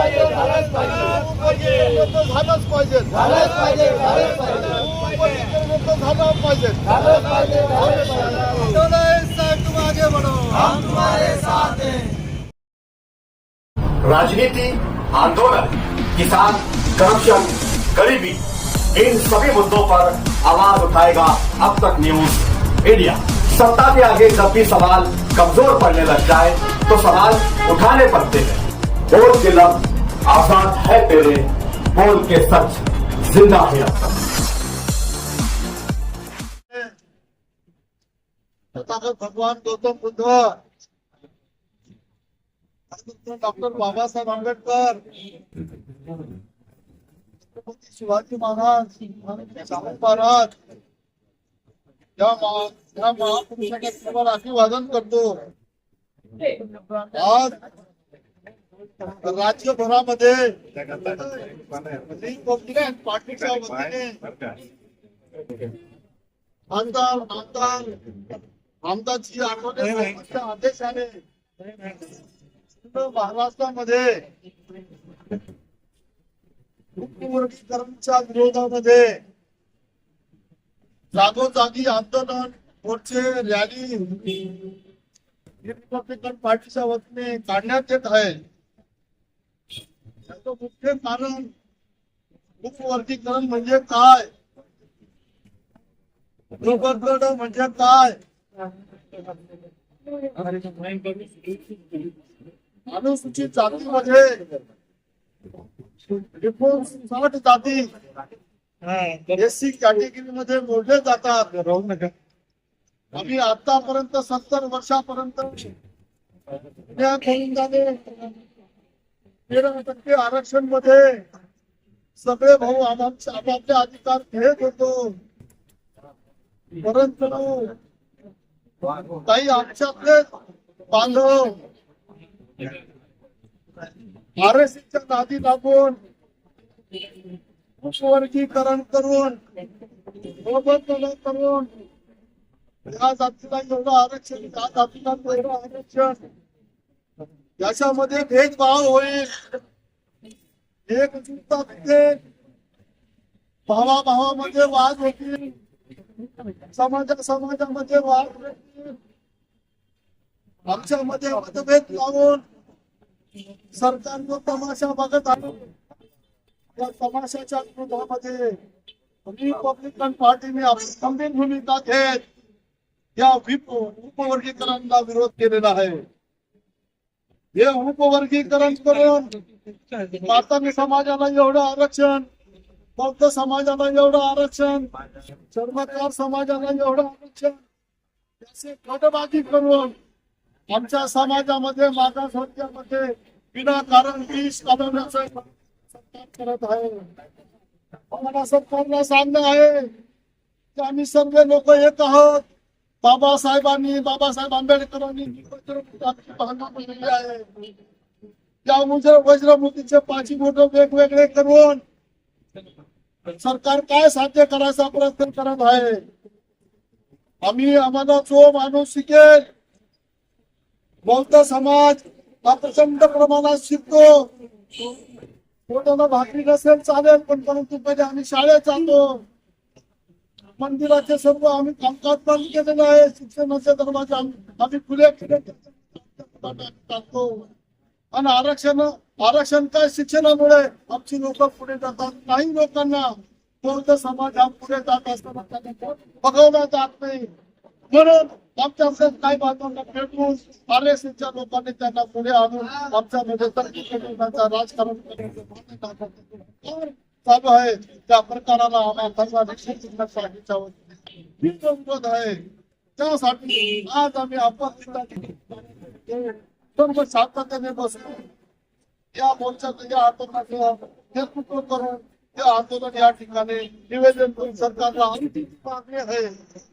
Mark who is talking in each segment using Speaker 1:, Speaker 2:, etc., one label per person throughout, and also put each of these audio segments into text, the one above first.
Speaker 1: झालंच पाहिजे
Speaker 2: राजनीति, आंदोलन, किसान, करप्शन, गरीबी, इन सभी मुद्दों पर आवाज उठाएगा अब तक न्यूज इंडिया। सत्ता के आगे जब भी सवाल कमजोर पड़ने लग जाए तो सवाल उठाने पड़ते हैं। बोल के लफ्ज आजाद है तेरे, बोल के सच जिंदा है अब तक।
Speaker 1: भगवान गौतम बुद्ध, डॉक्टर बाबासाहेब आंबेडकर, शिवाजी महाराज, शाहू महाराज या महापुरुषांना अभिवादन करतो। आज राज्यभरामध्ये रिपब्लिकन पार्टीच्या वतीने आमदारजी आठवलेच्या आदेशाने महाराष्ट्रामध्ये मुक्तवर्गीकरणच्या विरोधामध्ये जागोजागी आंदोलन, मोर्चे, रॅली रिपब्लिकन पार्टीच्या वतीने काढण्यात येत आहे। याचं मुख्य कारण मुक्तवर्गीकरण म्हणजे काय, लोकगड म्हणजे काय, अनुसूचित जातीमध्ये 59 जाती एससी कॅटेगरी मध्ये मोडले जातात। आम्ही आतापर्यंत 70 वर्षापर्यंत 13% आरक्षण मध्ये सगळे भाऊ आपापले अधिकार घेत होतो, परंतु काही आमच्यातले बांधव आरएससीच्या नादी लागून वर्गीकरण करून या जातीला एवढं आरक्षण, त्या जातीला एवढं आरक्षण, याच्यामध्ये भेदभाव होईल, एक भावाभावामध्ये वाद होतील, समाजामध्ये वाद होतील, आमच्यामध्ये मतभेद लावून सरकारनं तमाशा बघत आहे। या तमाशाच्या विरोधामध्ये रिपब्लिकन पार्टीने आपली गंभीर भूमिका घेत या उपवर्गीकरणाला विरोध केलेला आहे। हे उपवर्गीकरण करून मातानी समाजाला एवढं आरक्षण, बौद्ध समाजाला एवढं आरक्षण, चर्मकार समाजाला एवढं आरक्षण, याचे गटबाजी करून आमच्या समाजामध्ये, मागासवर्गीयामध्ये विनाकारण विष काढवण्याचं सरकार करत आहे। आम्हाला सरकारला सांगणं आहे की आम्ही सर्व लोक एक आहोत। बाबासाहेब आंबेडकरांनी आहे, त्या वज्रमुखीचे 5 बोट वेगवेगळे करून सरकार काय साध्य करायचा प्रयत्न करत आहे। आम्हाला जो माणूस शिकेल, बौद्ध समाज प्रचंड प्रमाणात शिकतो, पोटाला भाकरी नसेल चालेल, पण परंतु पहिले आम्ही शाळेत जातो, मंदिराचे सर्व आम्ही कामकाज बंद केलेलं आहे, शिक्षणाचे दरवाजे आम्ही खुले टाकतो। आणि आरक्षण काय, शिक्षणामुळे आमची लोक पुढे जातात। काही लोकांना बौद्ध समाज हा पुढे जात असताना त्यांना बघवला जात नाही, म्हणून आमच्या काही बाजूला भेटून आरएससीच्या लोकांनी त्यांना पुढे आणून आमच्यामध्ये तरकीचा राजकारण चालू आहे। त्या प्रकाराला आम्हाला विरोध आहे। त्यासाठी आज आम्ही सर्व शांततेने बसून या मोर्चाचं, या आंदोलनाचं नेतृत्व करून हे आंदोलन या ठिकाणी निवेदन करून सरकारला अंतिम मागणी आहे।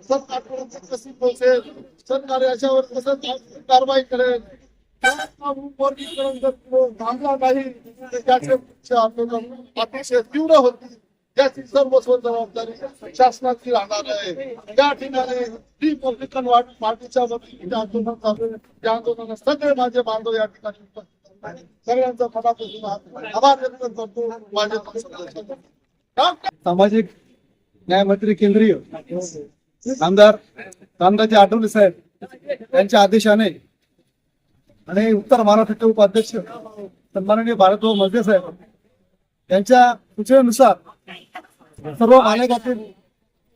Speaker 1: सरकारपर्यंत कशी पोहोचेल, सरकार याच्यावर कसं कारवाई करेल, वर्गीकरण जर थांबला नाही तर त्याचे आंदोलन अतिशय तीव्र होतील। त्याची सर्वस्व जबाबदारी शासनाची राहणार आहे। या ठिकाणी रिपब्लिकन पार्टीच्या वतीने आंदोलन चालू आहे। त्या आंदोलनात सगळे माझे बांधव या ठिकाणी सगळ्यांचा मनापासून आभार व्यक्त करतो. माझे
Speaker 3: सामाजिक न्याय मंत्री केंद्रीय आमदार रामदासजी आठवले साहेब यांच्या आदेशाने आणि उत्तर महाराष्ट्राचे उपाध्यक्ष सन्माननीय भारतभाऊ मजदे साहेब यांच्या सूचनेनुसार सर्व मालेगावातील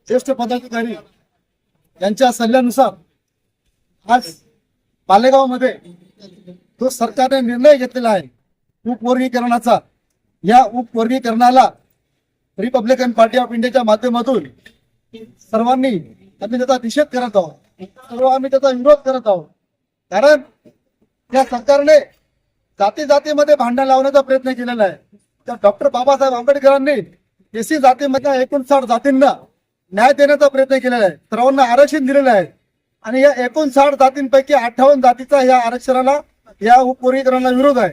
Speaker 3: ज्येष्ठ पदाधिकारी यांच्या सल्ल्यानुसार आज मालेगावमध्ये जो सरकारने निर्णय घेतलेला आहे उपवर्गीकरणाचा, या उपवर्गीकरणाला रिपब्लिकन पार्टी ऑफ इंडियाच्या माध्यमातून सर्वांनी आम्ही त्याचा निषेध करत आहोत. सर्व आम्ही त्याचा विरोध करत आहोत. कारण या सरकारने जाती जातीमध्ये भांडण लावण्याचा प्रयत्न केलेला आहे. तर डॉक्टर बाबासाहेब आंबेडकरांनी एसी जातीमधल्या 59 जातींना न्याय देण्याचा प्रयत्न केलेला आहे. सर्वांना आरक्षण दिलेलं आहे आणि या 59 जातींपैकी 58 जातीचा या आरक्षणाला, या उपवर्गीकरणाला विरोध आहे.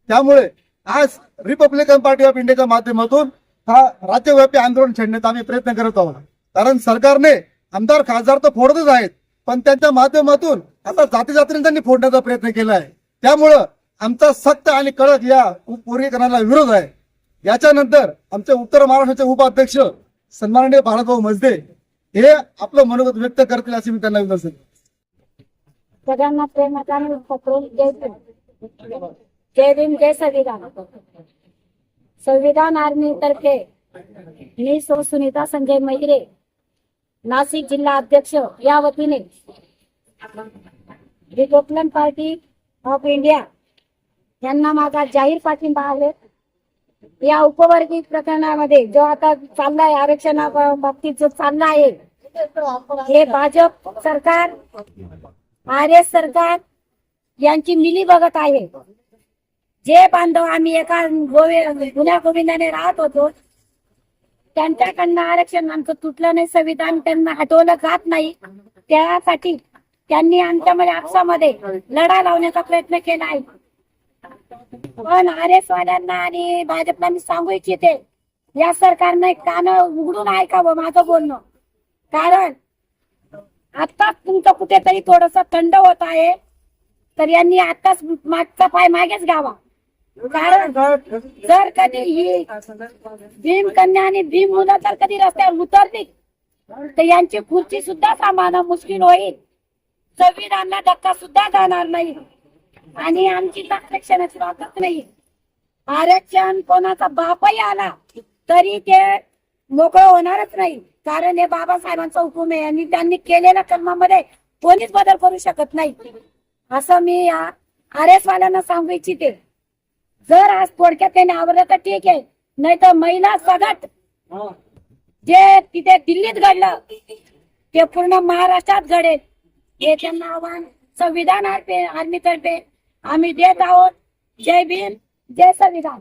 Speaker 3: त्यामुळे आज रिपब्लिकन पार्टी ऑफ इंडियाच्या माध्यमातून हा राज्यव्यापी आंदोलन छेडण्याचा आम्ही प्रयत्न करत आहोत. कारण सरकारने आमदार खासदार तर फोडतच आहेत, पण त्यांच्या माध्यमातून आता जाती जातीने त्यांनी फोडण्याचा प्रयत्न केला आहे. त्यामुळं आमचा सक्त आणि कडक या उपवर्गीकरणाला विरोध आहे. याच्यानंतर आमचे उत्तर महाराष्ट्राचे उपाध्यक्ष सन्माननीय भारतभाऊ मजदे हे आपलं मनोगत व्यक्त करतील असे मी त्यांना विनंती करतो.
Speaker 4: सगळ्यांना प्रेमाचा आणि पत्रोल जय भीम. जय भीम, जय संविधान. संविधान आर्मी तर्फे मी सुनीता संजय मैत्रे, नाशिक जिल्हा अध्यक्ष या वतीने रिपब्लिकन पार्टी ऑफ इंडिया यांना माझा जाहीर पाठिंबा आहे. या उपवर्गीय प्रकरणामध्ये जो आता चाललाय, आरक्षणा बाबतीत जो चालला आहे, हे भाजप सरकार, RS सरकार यांची मिली बघत आहे. जे बांधव आम्ही एका गुन्ह्या गोविंदाने राहत होतो, त्यांच्याकडनं आरक्षण आमचं तुटलं नाही, संविधान त्यांना हटवलं जात नाही. त्यासाठी त्यांनी आमच्यामध्ये आपसामध्ये लढा लावण्याचा प्रयत्न केला आहे. पण RS वाल्यांना आणि भाजपला मी सांगू इच्छिते, या सरकारने कान उघडून ऐकावं माझं बोलणं. कारण आताच तुमचं कुठेतरी थोडस थंड होत आहे, तर यांनी आताच मागचा पाय मागेच घ्यावा. कारण जर कधी ही भीम कन्या आणि भीम मुलं जर कधी रस्त्यावर उतरली तर यांची खुर्ची सुद्धा सांभाळणं मुश्किल होईल. संविधानाला धक्का सुद्धा जाणार नाही आणि आमची आरक्षणाची बाबत नाही. आरक्षण कोणाचा बापही आला तरी ते मोकळं होणारच नाही. कारण हे बाबासाहेबांचा हुकूम आहे आणि त्यांनी केलेल्या कर्मामध्ये कोणीच बदल करू शकत नाही, असं मी या RS वाल्यांना सांगू इच्छिते. जर आज थोडक्यात त्याने आवडलं तर ठीक आहे, नाही तर महिला सगट जे तिथे दिल्लीत घडलं ते पूर्ण महाराष्ट्रात घडेल, हे त्यांना आव्हान संविधान आर्मी तर्फे आम्ही देत आहोत. जय भीम, जय संविधान.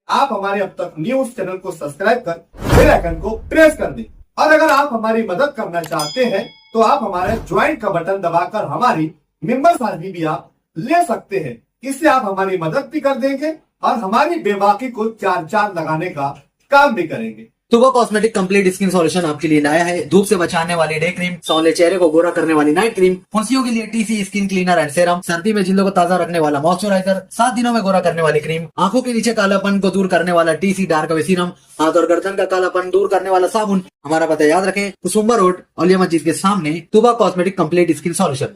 Speaker 2: आप हमारे अब तक न्यूज चैनल को सब्सक्राइब कर बेल आइकन को प्रेस कर दें और अगर आप हमारी मदद करना चाहते हैं तो आप हमारे ज्वाइन का बटन दबाकर हमारी मेंबर्स आदमी भी आप ले सकते हैं. इससे आप हमारी मदद भी कर देंगे और हमारी बेबाकी को चार चांद लगाने का काम भी करेंगे.
Speaker 5: तुबा कॉस्मेटिक कंप्लीट स्किन सॉल्यूशन आपके लिए लाया है. धूप से बचाने वाली डे क्रीम, सौले चेहरे को गोरा करने वाली नाइट क्रीम, फुंसियों के लिए TC skin cleaner end serum, सर्दी में जिल्दों को ताजा रखने वाला मॉइस्चराइजर, 7 दिनों में गोरा करने वाली क्रीम, आंखों के नीचे कालापन को दूर करने वाला TC डार्क वे सीरम, हाथ और गर्दन का कालापन दूर करने वाला साबुन. हमारा पता याद रखें, कुसुम्बा रोड, औलिया मस्जिद के सामने, तुबा कॉस्मेटिक कंप्लीट स्किन सॉल्यूशन.